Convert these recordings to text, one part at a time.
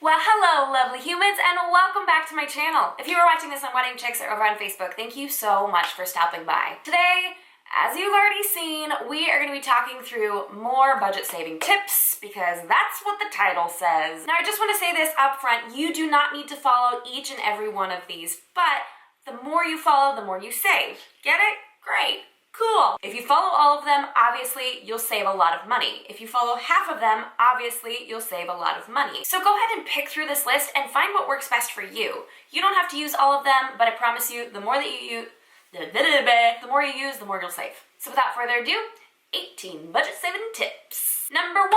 Well, hello lovely humans and welcome back to my channel. If you are watching this on Wedding Chicks or over on Facebook, thank you so much for stopping by. Today, as you've already seen, we are going to be talking through more budget saving tips because that's what the title says. Now I just want to say this up front, you do not need to follow each and every one of these, but the more you follow, the more you save. Get it? Great. Cool. If you follow all of them, obviously you'll save a lot of money. If you follow half of them, obviously you'll save a lot of money. So go ahead and pick through this list and find what works best for you. You don't have to use all of them, but I promise you, the more you use, the more you'll save. So without further ado, 18 budget saving tips. Number 1.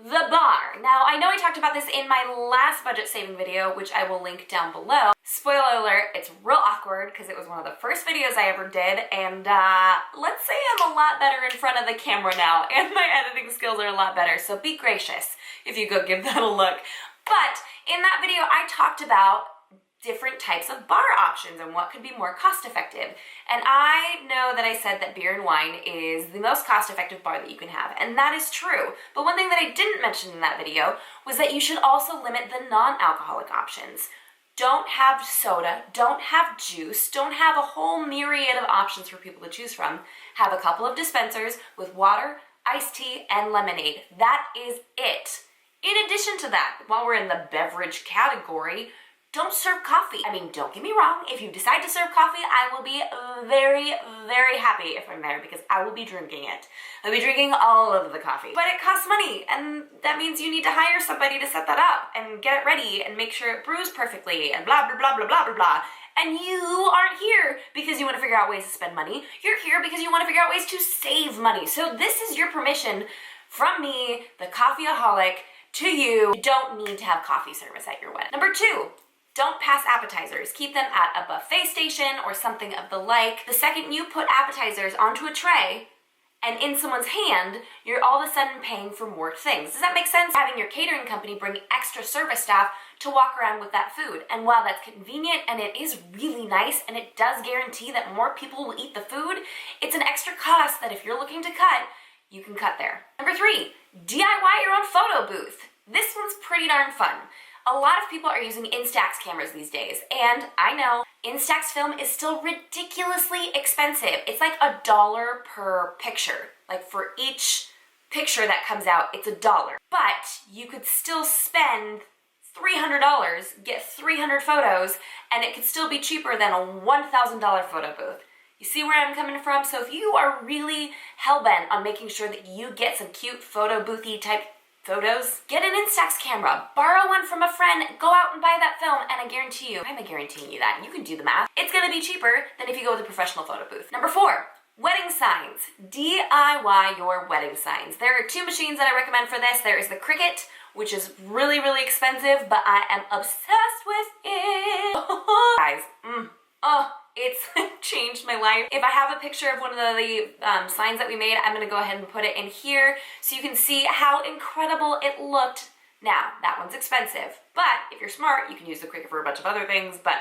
The bar. Now, I know I talked about this in my last budget saving video, which I will link down below. Spoiler alert, it's real awkward because it was one of the first videos I ever did, and let's say I'm a lot better in front of the camera now, and my editing skills are a lot better, so be gracious if you go give that a look. But in that video, I talked about different types of bar options and what could be more cost-effective. And I know that I said that beer and wine is the most cost-effective bar that you can have, and that is true. But one thing that I didn't mention in that video was that you should also limit the non-alcoholic options. Don't have soda, don't have juice, don't have a whole myriad of options for people to choose from. Have a couple of dispensers with water, iced tea, and lemonade. That is it. In addition to that, while we're in the beverage category, don't serve coffee. I mean, don't get me wrong, if you decide to serve coffee, I will be very, very happy if I'm there because I will be drinking it. I'll be drinking all of the coffee. But it costs money, and that means you need to hire somebody to set that up and get it ready and make sure it brews perfectly and blah, blah, blah, blah, blah, blah, blah. And you aren't here because you want to figure out ways to spend money. You're here because you want to figure out ways to save money. So this is your permission from me, the coffeeaholic, to you. You don't need to have coffee service at your wedding. Number 2. Don't pass appetizers. Keep them at a buffet station or something of the like. The second you put appetizers onto a tray and in someone's hand, you're all of a sudden paying for more things. Does that make sense? Having your catering company bring extra service staff to walk around with that food. And while that's convenient and it is really nice and it does guarantee that more people will eat the food, it's an extra cost that if you're looking to cut, you can cut there. Number 3, DIY your own photo booth. This one's pretty darn fun. A lot of people are using Instax cameras these days, and I know Instax film is still ridiculously expensive. It's like $1 per picture. Like for each picture that comes out, it's $1. But you could still spend $300, get 300 photos, and it could still be cheaper than a $1,000 photo booth. You see where I'm coming from? So if you are really hell-bent on making sure that you get some cute photo boothy type photos, get an Instax camera, borrow one from a friend, go out and buy that film, and I guarantee you, I'm guaranteeing you that, you can do the math, it's gonna be cheaper than if you go with a professional photo booth. Number 4, wedding signs. DIY your wedding signs. There are 2 machines that I recommend for this. There is the Cricut, which is really, really expensive, but I am obsessed with it. Guys, it's changed my life. If I have a picture of one of the signs that we made, I'm gonna go ahead and put it in here so you can see how incredible it looked. Now, that one's expensive, but if you're smart, you can use the Cricut for a bunch of other things, but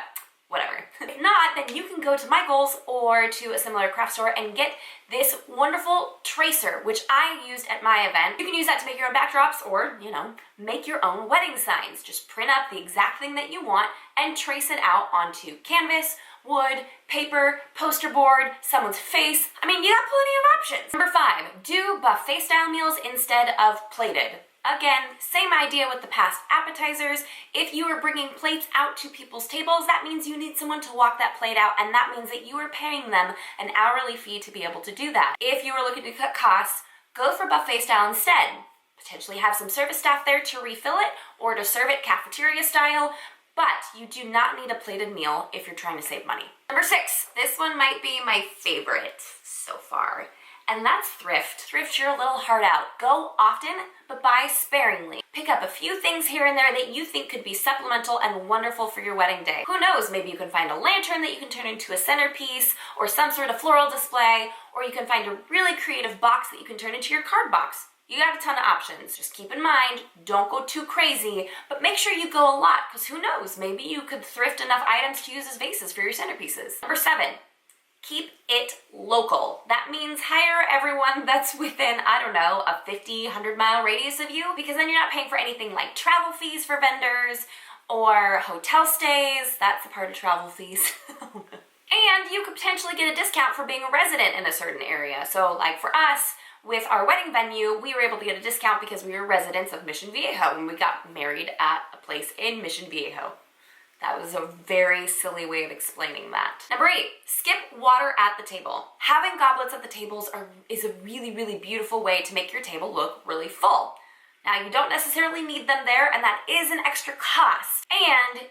whatever. If not, then you can go to Michael's or to a similar craft store and get this wonderful tracer, which I used at my event. You can use that to make your own backdrops or, you know, make your own wedding signs. Just print up the exact thing that you want and trace it out onto canvas, wood, paper, poster board, someone's face. I mean, you got plenty of options. Number 5, do buffet style meals instead of plated. Again, same idea with the past appetizers. If you are bringing plates out to people's tables, that means you need someone to walk that plate out, and that means that you are paying them an hourly fee to be able to do that. If you are looking to cut costs, go for buffet style instead. Potentially have some service staff there to refill it or to serve it cafeteria style, but you do not need a plated meal if you're trying to save money. Number 6, this one might be my favorite so far, and that's thrift. Thrift your little heart out. Go often, but buy sparingly. Pick up a few things here and there that you think could be supplemental and wonderful for your wedding day. Who knows, maybe you can find a lantern that you can turn into a centerpiece, or some sort of floral display, or you can find a really creative box that you can turn into your card box. You got a ton of options. Just keep in mind, don't go too crazy, but make sure you go a lot, because who knows, maybe you could thrift enough items to use as vases for your centerpieces. Number 7, Keep it local. That means hire everyone that's within, I don't know, a 50, 100-mile radius of you, because then you're not paying for anything like travel fees for vendors or hotel stays. That's a part of travel fees. And you could potentially get a discount for being a resident in a certain area. So like for us, with our wedding venue, we were able to get a discount because we were residents of Mission Viejo and we got married at a place in Mission Viejo. That was a very silly way of explaining that. Number 8, skip water at the table. Having goblets at the tables is a really, really beautiful way to make your table look really full. Now, you don't necessarily need them there, and that is an extra cost. And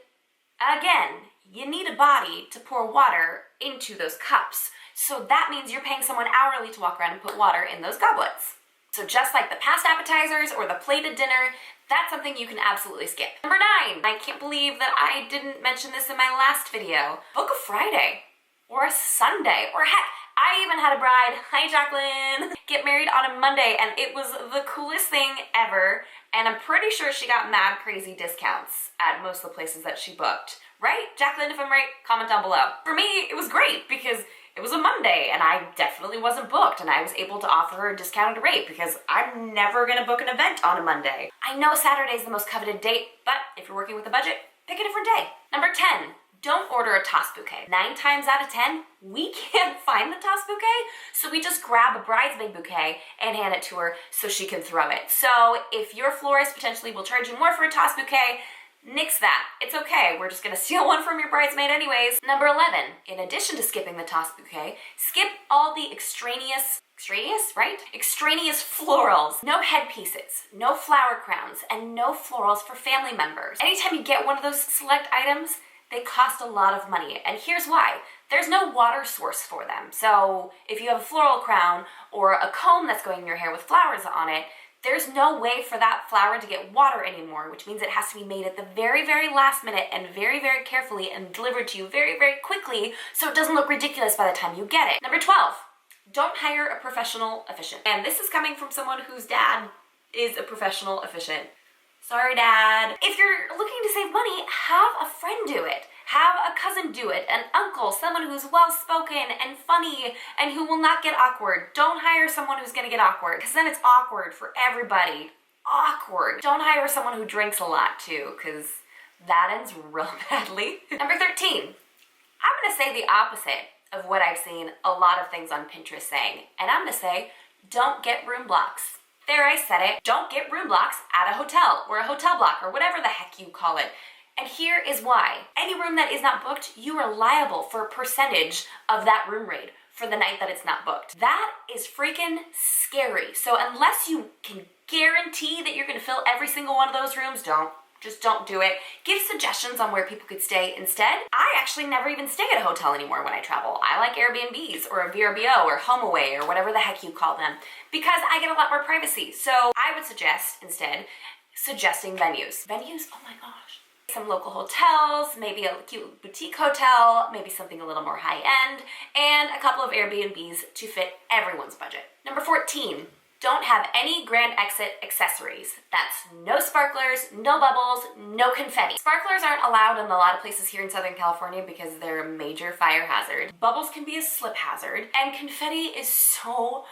again, you need a body to pour water into those cups. So that means you're paying someone hourly to walk around and put water in those goblets. So just like the past appetizers or the plated dinner, that's something you can absolutely skip. Number 9, I can't believe that I didn't mention this in my last video. Book a Friday or a Sunday, or heck, I even had a bride, hi Jacqueline, get married on a Monday, and it was the coolest thing ever. And I'm pretty sure she got mad crazy discounts at most of the places that she booked. Right? Jacqueline, if I'm right, comment down below. For me, it was great because it was a Monday and I definitely wasn't booked, and I was able to offer her a discounted rate because I'm never gonna book an event on a Monday. I know Saturday's the most coveted date, but if you're working with a budget, pick a different day. Number 10, don't order a toss bouquet. 9 times out of 10, we can't find the toss bouquet, so we just grab a bridesmaid bouquet and hand it to her so she can throw it. So if your florist potentially will charge you more for a toss bouquet, nix that. It's okay. We're just gonna steal one from your bridesmaid anyways. Number 11, in addition to skipping the toss bouquet, skip all the extraneous florals. No headpieces, no flower crowns, and no florals for family members. Anytime you get one of those select items, they cost a lot of money. And here's why. There's no water source for them. So if you have a floral crown or a comb that's going in your hair with flowers on it, there's no way for that flower to get water anymore, which means it has to be made at the very, very last minute and very, very carefully and delivered to you very, very quickly so it doesn't look ridiculous by the time you get it. Number 12, don't hire a professional officiant. And this is coming from someone whose dad is a professional officiant. Sorry, Dad. If you're looking to save money, have a friend do it. Have a cousin do it, an uncle, someone who's well-spoken and funny and who will not get awkward. Don't hire someone who's gonna get awkward, because then it's awkward for everybody. Awkward. Don't hire someone who drinks a lot too, because that ends real badly. Number 13, I'm gonna say the opposite of what I've seen a lot of things on Pinterest saying, and I'm gonna say, don't get room blocks. There, I said it. Don't get room blocks at a hotel or a hotel block or whatever the heck you call it. And here is why. Any room that is not booked, you are liable for a percentage of that room rate for the night that it's not booked. That is freaking scary. So unless you can guarantee that you're gonna fill every single one of those rooms, just don't do it. Give suggestions on where people could stay instead. I actually never even stay at a hotel anymore when I travel. I like Airbnbs or a VRBO or HomeAway or whatever the heck you call them, because I get a lot more privacy. So I would suggest instead suggesting venues. Venues, oh my gosh. Some local hotels, maybe a cute boutique hotel, maybe something a little more high-end, and a couple of Airbnbs to fit everyone's budget. Number 14, don't have any grand exit accessories. That's no sparklers, no bubbles, no confetti. Sparklers aren't allowed in a lot of places here in Southern California because they're a major fire hazard. Bubbles can be a slip hazard, and confetti is so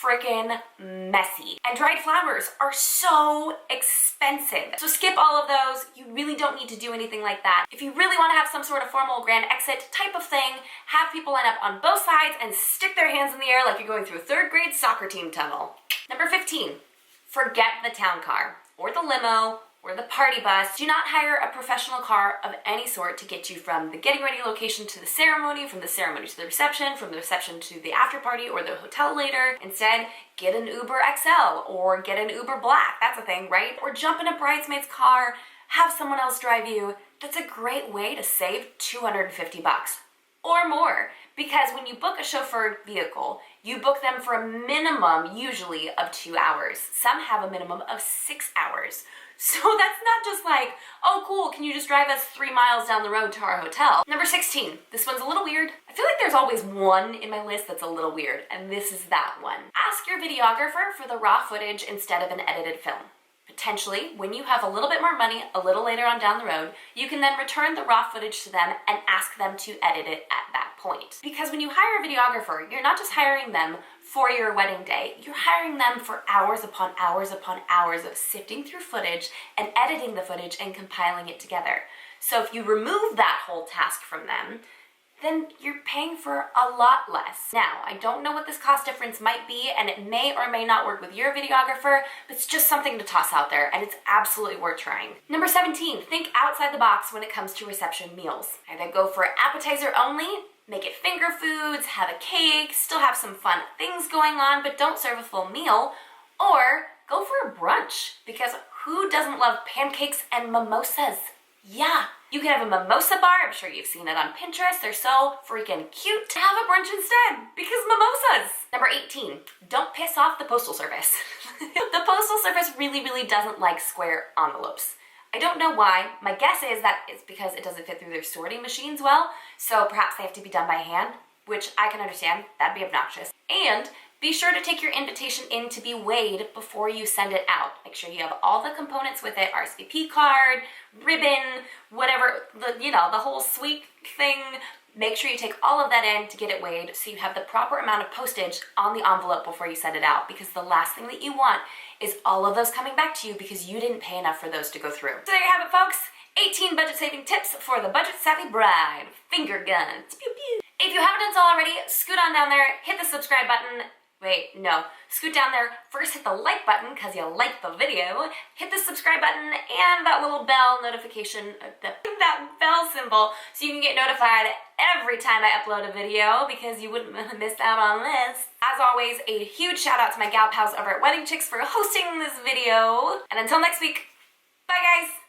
freaking messy. And dried flowers are so expensive. So skip all of those. You really don't need to do anything like that. If you really want to have some sort of formal grand exit type of thing, have people line up on both sides and stick their hands in the air like you're going through a 3rd grade soccer team tunnel. Number 15, forget the town car or the limo or the party bus. Do not hire a professional car of any sort to get you from the getting ready location to the ceremony, from the ceremony to the reception, from the reception to the after party or the hotel later. Instead, get an Uber XL or get an Uber Black. That's a thing, right? Or jump in a bridesmaid's car, have someone else drive you. That's a great way to save $250 or more, because when you book a chauffeured vehicle, you book them for a minimum usually of 2 hours. Some have a minimum of 6 hours. So that's not just like, oh cool, can you just drive us 3 miles down the road to our hotel? Number 16, this one's a little weird. I feel like there's always one in my list that's a little weird, and this is that one. Ask your videographer for the raw footage instead of an edited film. potentially, when you have a little bit more money a little later on down the road, you can then return the raw footage to them and ask them to edit it at that point. Because when you hire a videographer, you're not just hiring them for your wedding day, you're hiring them for hours upon hours upon hours of sifting through footage and editing the footage and compiling it together. So if you remove that whole task from them, then you're paying for a lot less. Now, I don't know what this cost difference might be, and it may or may not work with your videographer, but it's just something to toss out there, and it's absolutely worth trying. Number 17, think outside the box when it comes to reception meals. Either go for appetizer only, make it finger foods, have a cake, still have some fun things going on, but don't serve a full meal, or go for a brunch, because who doesn't love pancakes and mimosas? Yeah, you can have a mimosa bar. I'm sure you've seen it on Pinterest. They're so freaking cute. Have a brunch instead, because mimosas. Number 18, don't piss off the Postal Service. The Postal Service really doesn't like square envelopes. I don't know why. My guess is that it's because it doesn't fit through their sorting machines well, so perhaps they have to be done by hand, which I can understand. That'd be obnoxious. And be sure to take your invitation in to be weighed before you send it out. Make sure you have all the components with it, RSVP card, ribbon, whatever, the whole sweet thing. Make sure you take all of that in to get it weighed so you have the proper amount of postage on the envelope before you send it out, because the last thing that you want is all of those coming back to you because you didn't pay enough for those to go through. So there you have it, folks. 18 budget-saving tips for the budget-savvy bride. Finger guns. Pew pew. If you haven't done so already, scoot on down there, hit the subscribe button. Wait, no. Scoot down there, first hit the like button because you like the video, hit the subscribe button and that little bell notification, that bell symbol, so you can get notified every time I upload a video because you wouldn't miss out on this. As always, a huge shout out to my gal pals over at Wedding Chicks for hosting this video. And until next week, bye guys!